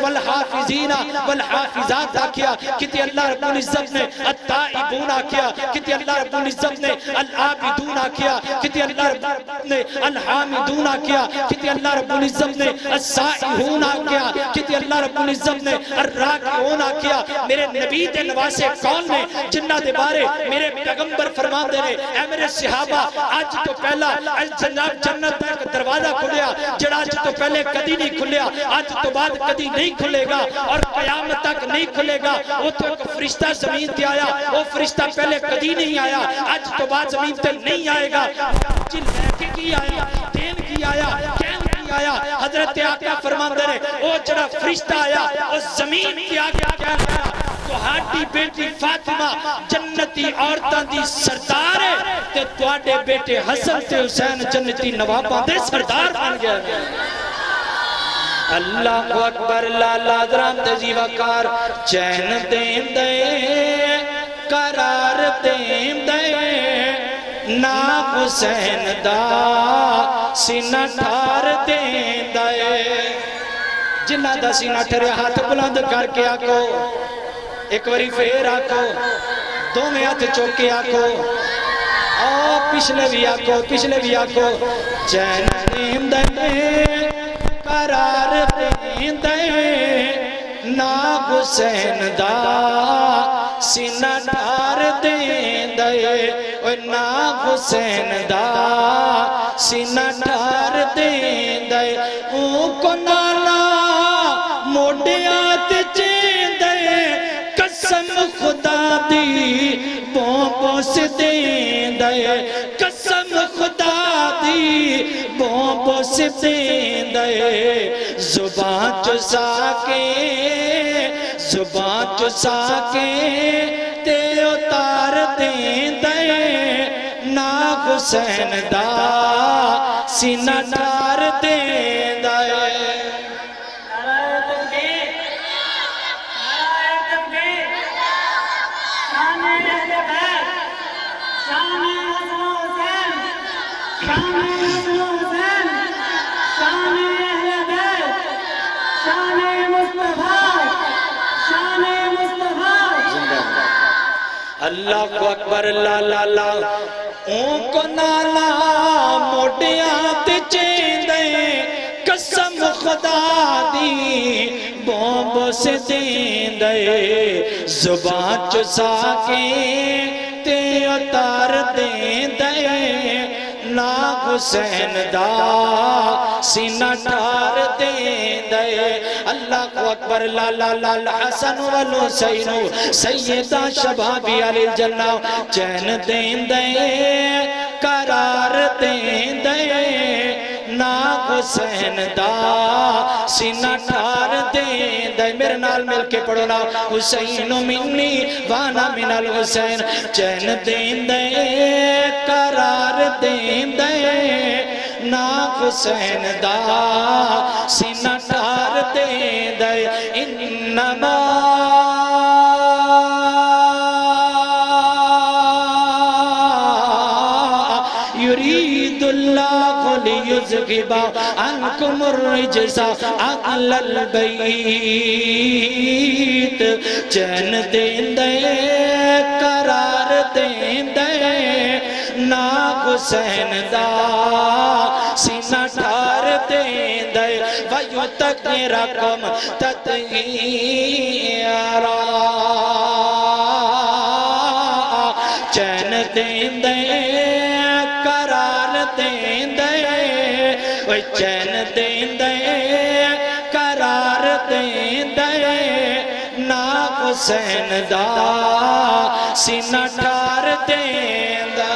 والحافظین والحافظات آکھیا، کتی اللہ رب العزت نے التائبون آکھیا، کتی اللہ رب العزت نے العابدون آکھیا، کتی اللہ رب العزت نے الحامدون آکھیا، کتی اللہ رب العزت نے السائحون آکھیا، کتی اللہ رب العزت نے الراکعون آکھیا۔ میرے نبی دے نواسے کون نے جنہ دے بارے میرے پیغمبر فرمان دے رہے، اے میرے صحابہ آج تو پہلا جناب جنت کا دروازہ کھلیا جڑا آج تو پہلے کدی نہیں کھلیا، آج تو بعد کدی نہیں کھلے گا اور قیامت تک نہیں کھلے گا۔ وہ تو ایک فرشتہ زمین تے آیا، وہ فرشتہ پہلے کدی نہیں آیا، آج تو بعد زمین تے نہیں آئے گا۔ جل لے کے کی آیا، دین کی آیا، کین کی آیا، حضرت آقا فرمان دے رہے وہ جڑا فرشتہ آیا وہ زمین تے آگیا کہہ رہا تو ہاٹی بیٹی فاطمہ جنتی عورتاں دی سردار ہے تے تواڈے بیٹے حسن تے حسین جنتی نواباں دے سردار بن گئے۔ اللہ کو اکبر لالا درام تجی وقار چین دین دے قرار دین دے نا حسین دا سینہ ٹھار دین دے۔ جنہ دا سینہ ٹھرے ہاتھ بلند کر کے آکو، ایک وری پھر آکو، دو میں ہاتھ چوکے آکو، پچھلے بھی آکو، پچھلے بھی آکو، چین دین دے قرار دین دے نا حسین دا سینہ ٹھار دین دے نا حسین دا سینہ ٹھار دین دے اون کو نانا موڑیات چین دے قسم خدا دی بوں سے دین دے قسم خدا دی بوں سے دین دے زبان چسا کے تے اتار دین دے نا حسین دا سینہ ٹھار دین دے۔ اللہ کو اکبر لا اون کو نانا موڑیات چین دے قسم خدا دی بوں سے دین دے زبان چسا کے تے اتار دین دے نا حسین دا سینہ ٹھار دین دے۔ اللہ کو اکبر لا حسن والحسین سیدہ شبابی علی الجنہ چین دین دے قرار دین دے نا حسین دا سینہ ٹھار دین دے۔ میرے نال مل کے پڑھو نا حسین منی وانا من الحسین چین دین دے قرار دین دے نا حسین دا سینہ ٹار دے دے انما یرید اللہ لیذہب عنکم الرجس اہل البیت چین دین دے قرار دین دے نا حسین دا سینہ ٹھار دین دے وَيُتَقِرَكُمْ تَطْهِيرًا چین دین دے قرار دین دے چین دین دے قرار دین دے نا حسین دا سینہ ٹھار دین دے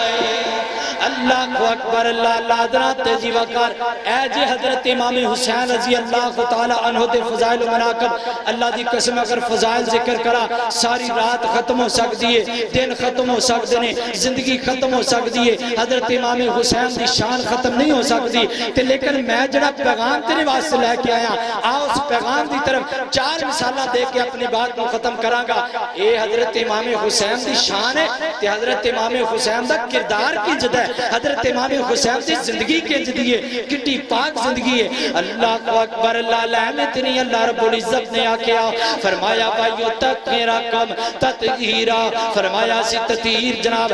اللہ کو اکبر اللہ لادرات جی وقار اے جی حضرت امام حسین رضی اللہ تعالیٰ عنہ دے فضائل و مناقب اللہ دی قسم اگر فضائل ذکر کرا ساری رات ختم ہو سکتی ہے دن ختم ہو سکتے ہیں زندگی ختم ہو سکتی ہے حضرت امام حسین دی شان ختم نہیں ہو سکتی لیکن میں جڑا پیغام تیرے واسطے لے کے آیا آؤ اس پیغام دی طرف 4 مثالہ دے کے اپنی بات کو ختم کراں گا اے حضرت امام حسین دی شان ہے تے حضرت امام حسین دا کردار کی جد ہے حضرت امام حسین دی زندگی کے جدیے کٹی پاک زندگی ہے اللہ کو اکبر اللہ لعنت نہیں اللہ رب العزت نے آکیا فرمایا وَيُتَقِرَكُمْ تَطْهِيرًا فرمایا سی تطہیر جناب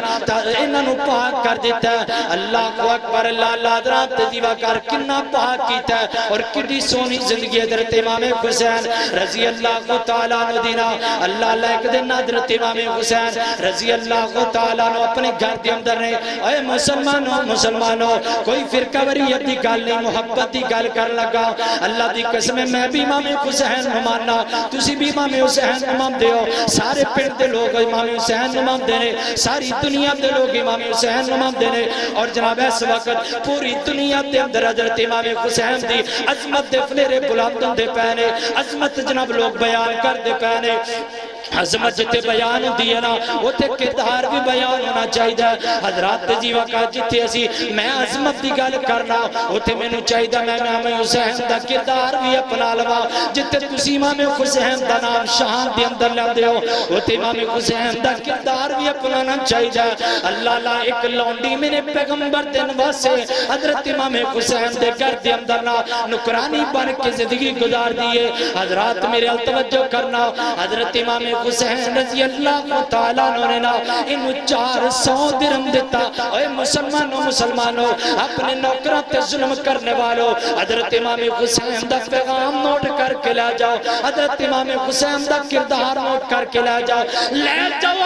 انہوں پاک کر دیتا ہے اللہ کو اکبر اللہ لادرات دیوا کر کنہ پاک کیتا ہے اور کٹی سونی زندگی حضرت امام حسین رضی اللہ تعالیٰ عنہ دینا اللہ ایک دن حضرت امام حسین رضی اللہ تعالیٰ عنہ اپنے گھر دے اندر رہے اے مسلمانوں کوئی فرقہ وریت دی گل نہیں محبت دی گل کر لگا اللہ دی قسم میں بھی امام حسین ماننا تسی بھی امام حسین مان دے ہو سارے پنڈ دے لوگ امام حسین مان دے نے ساری دنیا دے لوگ امام حسین مان دے نے اور جناب اس وقت پوری دنیا دے اندر حضرت امام حسین دی عظمت دے فلیرے بلندوں دے پہنے عظمت جناب لوگ بیان کر دے پہنے عظمت جتے بیان دیئے نا وہ تے کردار بھی بیان ہونا چاہیے حضرات جی وقت جتے اسی میں عظمت دی گل کرنا وہ تے میں نو چاہیے میں امام حسین دا کردار بھی اپنا لوا جتے تسی امام حسین دا نام شان دی اندر لے دے ہو وہ تے امام حسین دا کردار بھی اپنانا چاہیے اللہ ایک لونڈی میرے پیغمبر دن واسے حضرت امام حسین دے گھر دے اندر نا نکرانی بن کے زندگی گزار دیئے حضرات میرے التوجہ کرنا حضرت امام حسین رضی اللہ تعالیٰ نے انہوں 400 درہم دیتا اے مسلمانوں اپنے نوکروں تے ظلم کرنے والوں حضرت امام حسین دا پیغام نوٹ کر کے لے جاؤ حضرت امام حسین دا کردار نوٹ کر کے لے جاؤ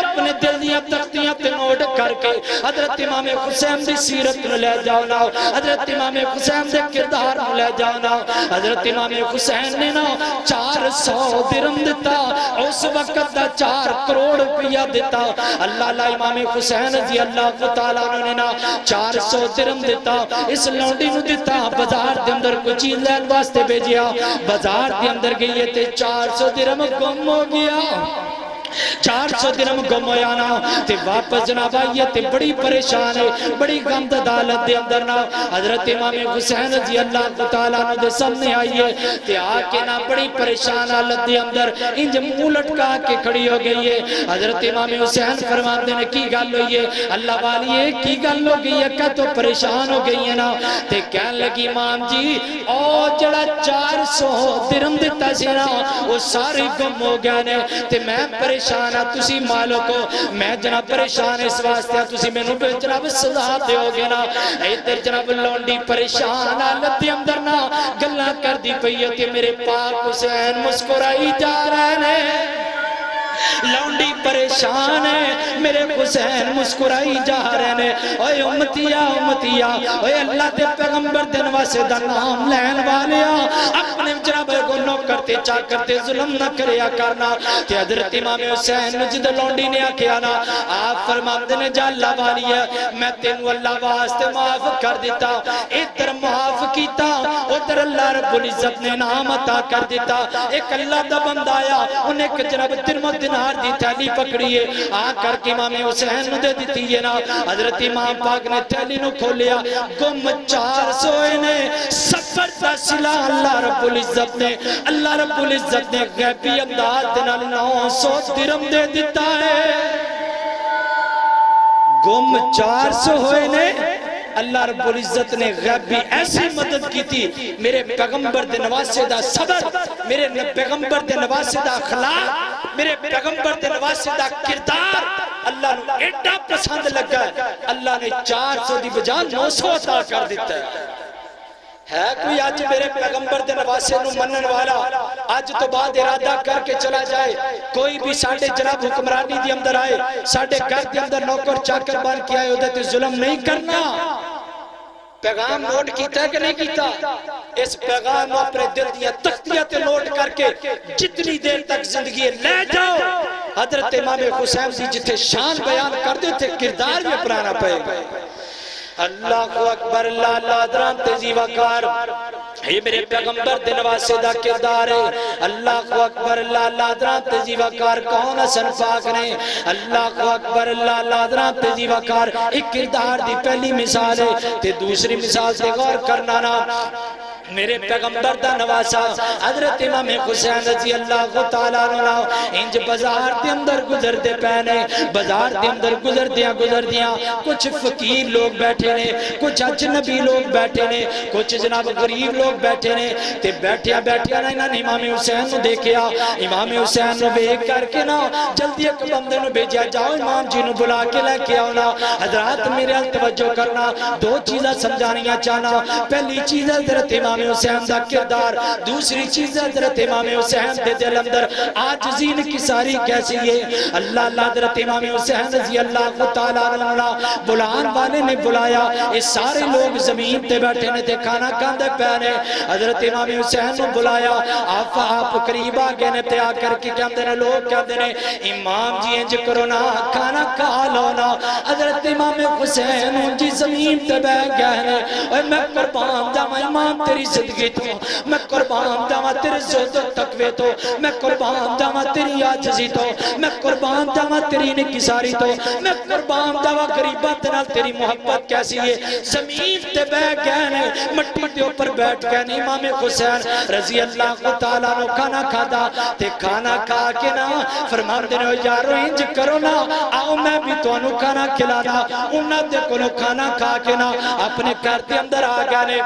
اپنے دل دیا تختیاں تے نوٹ کر کے حضرت امام حسین دی سیرت نو لے جاؤ نا حضرت امام حسین دے کردار نو لے جاؤ نا حضرت امام حسین نے 400 درہم دیتا اس وقت دا 4 کروڑ روپیہ دیتا اللہ امام حسین رضی اللہ تعالیٰ نے 400 درہم دیتا اس لونڈی نو دیتا بازار دے اندر کوئی چیز لین واسطے بھیجیا بازار دے اندر گئی تے 400 درہم گم ہو گیا 400 درہم گم ہویا نا تے واپس جناب آئیے تے بڑی پریشان ہے بڑی غمد عدالت دے اندر نا حضرت امام حسین رضی اللہ تعالیٰ عنہ دے سامنے آئیے تے آکے نا بڑی پریشان حالت دے اندر انج منہ لٹکا کے کھڑی ہو گئی ہے حضرت امام حسین فرمان دینے کی گل ہوئی ہے اللہ والی ہے کی گل ہو گئی ہے کہ تو پریشان ہو گئی ہے نا تے کہنے لگی امام جی او جڑا 400 درہم دیتا سی نا وہ سارے گم ہو گئے نے تے میں پریشان تسی مالو کو میں جناب پریشان اس واسطے تسی میں نو جناب سزا دے ہو گے نا ایدر جناب لونڈی پریشان حالت دے اندر نا گلہ کر دی پئیتی میرے پاک حسین مسکرائی جا رہے ہیں لونڈی پریشان ہے میرے حسین مسکرائی جا رہے ہیں اوے امتیا اوے اللہ دے پیغمبر دن واسے دا نام لین والیا اپنے جناب کو نو کرتے چاہ کرتے ظلم نہ کریا کرنا تے حضرت امام حسین جد لونڈی نے آکیا نا آپ فرمان دینے جا اللہ والی ہے میں تینو اللہ واسطے معاف کر دیتا ادھر ادھر معاف کیتا ادھر اللہ رب العزت نے انعام عطا کر دیتا ایک اللہ دا بندہ آیا انہیں ایک جناب درم دینار دی تھیلی پکڑی ہے آ کر کے امام حسین نو دے دیتی ہے نا حضرت امام پاک نے تھیلی نو کھولیا گم 400 نے سفر دا سلا اللہ رب العزت نے غیبی انداز دینا 900 درم دے دیتا ہے گم 400 ہوئے نے اللہ رب العزت نے غیبی ایسی مدد کی تھی میرے پیغمبر دے نواسے دا صبر میرے پیغمبر دے نواسے دا اخلاق میرے پیغمبر دے نواسے دا کردار اللہ نے ایڈا پسند لگا ہے اللہ نے 400 دی بجان 900 عطا کر دیتا ہے کوئی آج میرے پیغمبر دے نواسے نو منن والا آج تو بعد ارادہ کر کے چلا جائے کوئی بھی ساڑھے جناب حکمرانی دی اندر آئے ساڑھے گھر دی اندر نوکر چاکر بان کیا ہے ادھے ظلم نہیں کرنا پیغام نوٹ کیتا ہے کہ نہیں کیتا اس پیغام اپنے دل دیا تختیت نوٹ کر کے جتنی دیر تک زندگی لے جاؤ حضرت امام حسین دی جتھے شان بیان کر دے تھے کردار بھی اپنانا پہے گئے اللہ اکبر اللہ اللہ درام تیزی وقار یہ میرے پیغمبر دے نواسے دا کردار ہے اللہ اکبر اللہ اللہ درام تیزی وقار کون حسن پاک نے اللہ اکبر اللہ اللہ درام تیزی وقار ایک کردار دی پہلی مثال ہے تے دوسری مثال سے غور کرنا نا میرے پیغمبر دا نواسا حضرت امام حسین رضی اللہ تعالیٰ عنہ انج بازار دے اندر گزر دے پہنے بازار دے اندر گزر دیا کچھ فقیر لوگ بیٹھے نے کچھ اجنبی لوگ بیٹھے نے کچھ جناب غریب لوگ بیٹھے نے تے بیٹھیا نا انہاں نے امام حسین نو دیکھیا امام حسین نو بیک کر کے نا جلدی ایک بندے نو بھیجا جاؤ امام جی نو بلا کے لے کے آؤ نا حضرات میرے حال توجہ کرنا دو چیزیں سمجھانیاں چاہنا پہلی چیز حضرت امام حسین دا کردار دوسری چیز حضرت امام حسین دے دل اندر آجزین کی ساری کیسی ہے اللہ حضرت امام حسین رضی اللہ تعالیٰ عنہ بلان والے نے بلایا اس سارے لوگ زمین تے بیٹھے نے تے کھانا کاندے پہنے حضرت امام حسین نے بلایا آپ قریب آگے نے تے آ کر کے کہتے ہیں لوگ کہتے ہیں امام جی انج کرو نا کھانا کھا لو نا حضرت امام حسین انجی زمین تے بہ گئے ہیں اور میں قربان جاؤں امام تیری زندگی تو میں قربان جاؤں تیرے زہد و تقوی تو میں قربان جاؤں تیری عاجزی تو میں قربان جاؤں تیری نکساری تو میں قربان جاؤں غریبات نال تیری محبت کیسی ہے زمین تے بہ گئے نے مٹی تے اوپر بیٹھ گئے نے امام حسین رضی اللہ تعالیٰ نو کھانا کھادا تے کھانا کھا کے نا فرمان دینے یارو انج کرو نا آؤ میں بھی تو انو کھانا کھلانا انہاں دے کو کھانا کھا کے نا اپنے گھر دے اندر آ گئے نے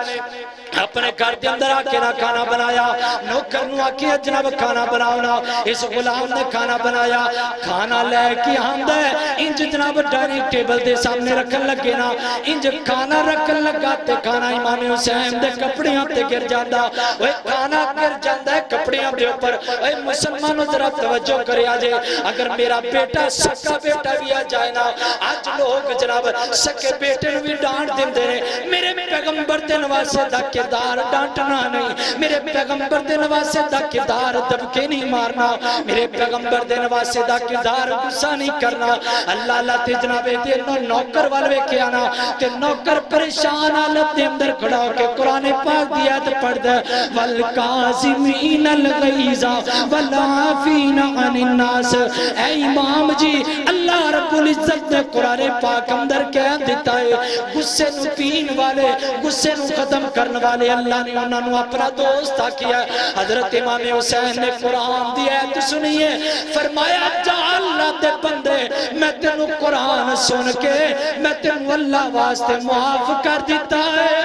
اپنے گھر دے اندر آکے نا کھانا بنایا نوکر نو آکے جناب کھانا بناونا اس غلام نے کھانا بنایا کھانا لے کے آمدہ ہے انج جناب ڈائننگ ٹیبل دے سامنے رکھن لگے نا انج کھانا رکھن لگاتے کھانا امام حسین دے کپڑیاں تے گر جاندہ وہ کھانا گر جاندہ ہے کپڑیاں دے اوپر اے مسلمانوں ذرا توجہ کرے آجے اگر میرا بیٹا سکا بیٹا بھی آ جائے نا آج لوگ جناب سکے بیٹے نو بھی ڈانٹ دیں دے میرے پیغمبر دے نواسے دا کردار ڈانٹنا نہیں میرے پیغمبر دے نواسے دا کردار دبکے نہیں مارنا میرے پیغمبر دے نواسے دا کردار غصہ نہیں کرنا اللہ تے جناب دے نوکر والوے کے آنا تے نوکر پریشان حالت دے اندر کھڑا ہو کے قرآن پاک دی آیت پڑھ دے والکاظمین الغیظ والعافین عن الناس اے امام جی اللہ رب العزت نے قرآن پاک اندر کہہ دیتا ہے غصے نو پین والے غصے نو ختم کرنے والے اللہ نے انہوں نے اپنا دوست کیا حضرت امام حسین نے قرآن دی آیت سنیے فرمایا جا اللہ دے بندے میں تینوں قرآن سن کے میں تینوں اللہ واسطے معاف کر دیتا ہے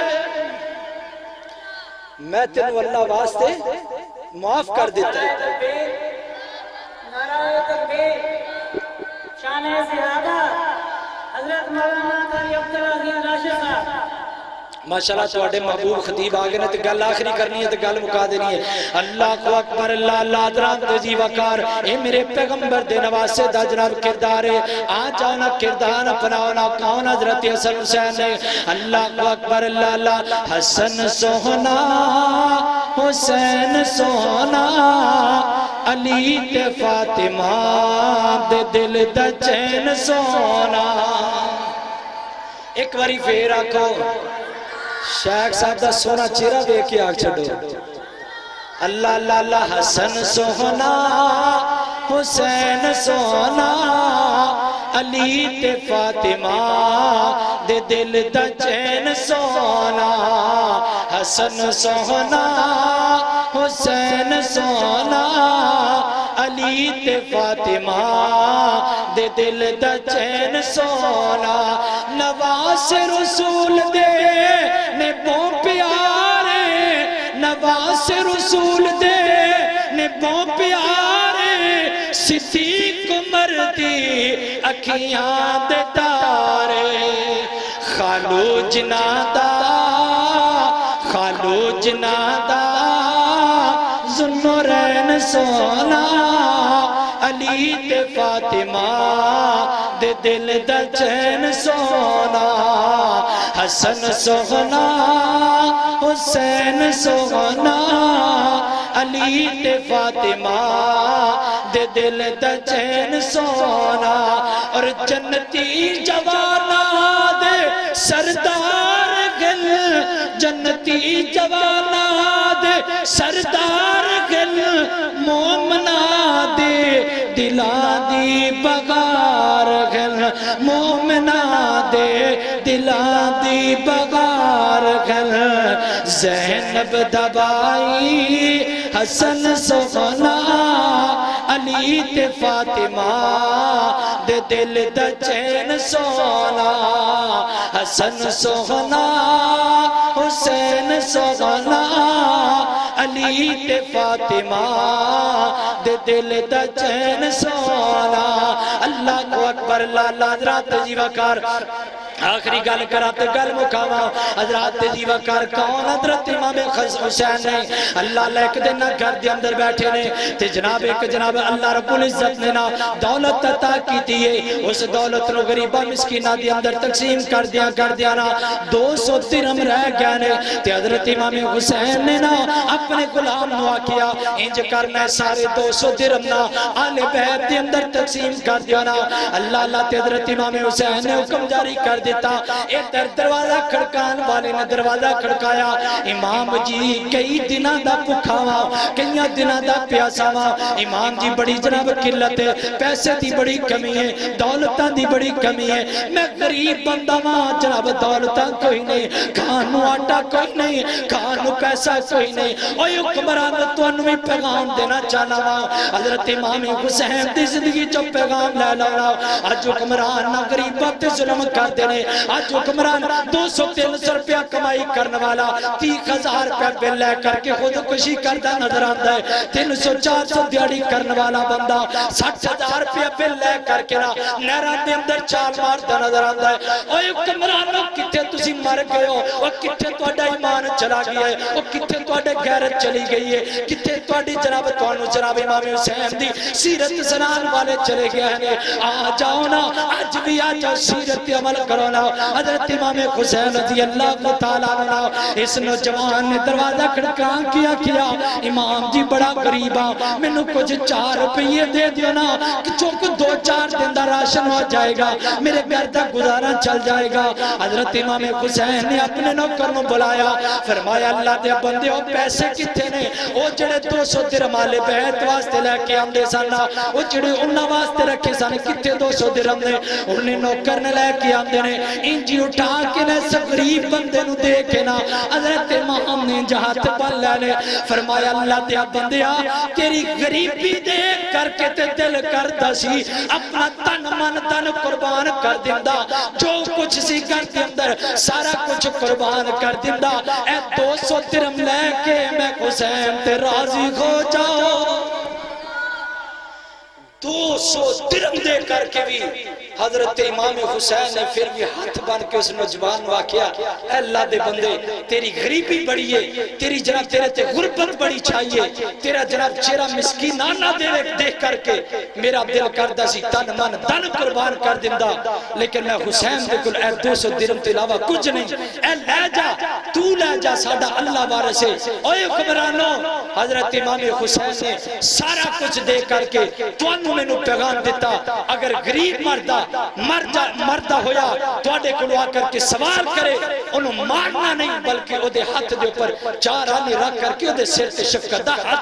میں تینوں اللہ واسطے معاف کر دیتا ہے نعرہ تکبیر شان زیادہ حضرت مولانا قاری عبدالعزیز راشد صاحب ماشاءاللہ توڑے محبوب خطیب آگے نے تو گل آخری کرنی ہے تو گل مکا دینی ہے اللہ کو اکبر اللہ اللہ دران تجی وقار اے میرے پیغمبر دے نواسے دا جناب کردار ہے آج آنا کردار اپناونا کون حضرت حسن حسین ہے اللہ کو اکبر اللہ اللہ حسن سونا حسین سونا علی تے فاطمہ دے دل دا چین سونا ایک باری پھر آکھو شیخ صاحب دا سونا چہرہ دیکھ کے آگ چھڑو اللہ اللہ اللہ حسن سونا حسین سونا علی تے فاطمہ دے دل دا چین سونا حسن سونا حسین سونا علی تے فاطمہ دے دل دا چین سونا نواز رسول دے نبو پیارے نواز رسول دے نبو پیارے صدیق مردی اکھیاں دے تارے خالو جنادہ خالو جنادہ ذوالنورین سونا علی تے فاطمہ دے دل دا چین سونا حسن سونا حسین سونا علی تے فاطمہ دے دل دا چین سونا اور جنتی جوانا دے سردار گل جنتی جوانا دے سردار گل مومنا دے دلان دی بغار گل مومنا دے دلان دی بغار گل زینب دبائی حسن سونا علی تے فاطمہ دے دل دا چین سونا حسن سونا حسین سونا علی تے فاطمہ دے دل دا چین سونا اللہ کو اکبر لالا حضرات جی وقار آخری گل کراتے گل مکاما حضرات تیزی وکار کون حضرت امام حسین نے اللہ لے ایک دن گھر دے اندر بیٹھے نے تے جناب ایک جناب اللہ رب العزت نے نا دولت عطا کی دیئے اس دولت نو غریبہ مسکینہ دے اندر تقسیم کر دیا نا 200 درہم رہ گیا نے تے حضرت امام حسین نے نا اپنے غلام نو آکیا انج کرنا سارے 200 درہم نا آل بیت دے اندر تقسیم کر دیا نا اللہ تے حضرت امام حسین نے حکم جاری کر دیتا ادھر دروازہ کھڑکان والے نے دروازہ کھڑکایا امام جی کئی دنہ دا پکھاوا کئی دنہ دا پیاساوا امام جی بڑی جناب قلت ہے پیسے دی بڑی کمی ہے دولتاں دی بڑی کمی ہے میں غریب بندہ ماں جناب دولتاں کوئی نہیں کھانو آٹا کوئی نہیں کھانو پیسہ کوئی نہیں اوہ حکمران تو انوی پیغام دینا چاہنا ماں حضرت امام حسین دی زندگی جو پیغام لے لاؤ آج حکمران نہ غریبہ تے ظلم کر دینے آج حکمران 200-300 روپیہ کمائی کرنے والا 30,000 روپیہ بل لے کر کے خود کشی کردہ نظر آتا ہے 300-400 دیاری کرنے والا بندہ 60,000 روپیہ بل لے کر کے نیران دے اندر چال مارتا نظر آتا ہے اوہ حکمرانوں کتے تسی مر گئے ہو وہ کتے توڑا ایمان چلا گیا ہے وہ کتے توڑا غیرت چلی گئی ہے کتے توڑی جناب توانو جناب امام حسین دی سیرت سنان والے چلے گئے ہیں آ جاؤ نا آج بھی آ جاؤ سیرت عمل کرو نا حضرت امام حسین رضی اللہ تعالیٰ عنہ اس نوجوان نے دروازہ کھڑکان کیا امام جی بڑا غریبا میں نے کچھ 4 روپیے دے دیو نا چونکہ 2-4 دن دا راشن ہو جائے گا میرے گھر دا گزارا چل جائے گا حضرت امام حسین نے اپنے نوکر نو بلایا فرمایا اللہ دے بندے ہو پیسے کتے نے او جڑے 200 درہم والے بیت واسطے لے کے آمدے سانا او جڑے انہاں واسطے رکھے سانے کتے 200 درہم نے انہیں نوکر نے لے کے آمدے نے انجی اٹھا کے نے سب غریب بندے نو دیکھے نا حضرت امام نے جہات پل لینے فرمایا اللہ دیا بندیا تیری غریبی دیکھ کر کے تے دل کردہ سی اپنا تن من تن قربان کر دیندہ جو کچھ سی کر کے اندر سارا کچھ قربان کر دیندہ اے 200 درہم لے کے میں حسین تے راضی ہو جاؤ 200 درہم دے کر کے بھی حضرت امام حسین نے پھر بھی ہاتھ بن کے اس نوجوان واقعہ اے اللہ دے بندے تیری غریبی بڑی ہے تیری جناب تیرے تے غربت بڑی چاہیے تیرا جناب چہرہ مسکینانہ دیکھ کر کے میرا دل کردہ سی تن من تن قربان کر دیندہ لیکن میں حسین دے کل اے 200 درہم تے علاوہ کچھ نہیں اے لے جا تو لے جا ساڑھا اللہ وارث ہے اوہ حکمرانوں حضرت امام حسین نے سارا کچھ دے کر کے تو انہوں میں پیغام دیتا اگر غریب مردہ ہویا تواڈے کولوں آ کر کے سوال کرے انہوں مارنا نہیں بلکہ او دے ہاتھ دے اوپر 4 آنے رکھ کر کے او دے سر تے شفقت دا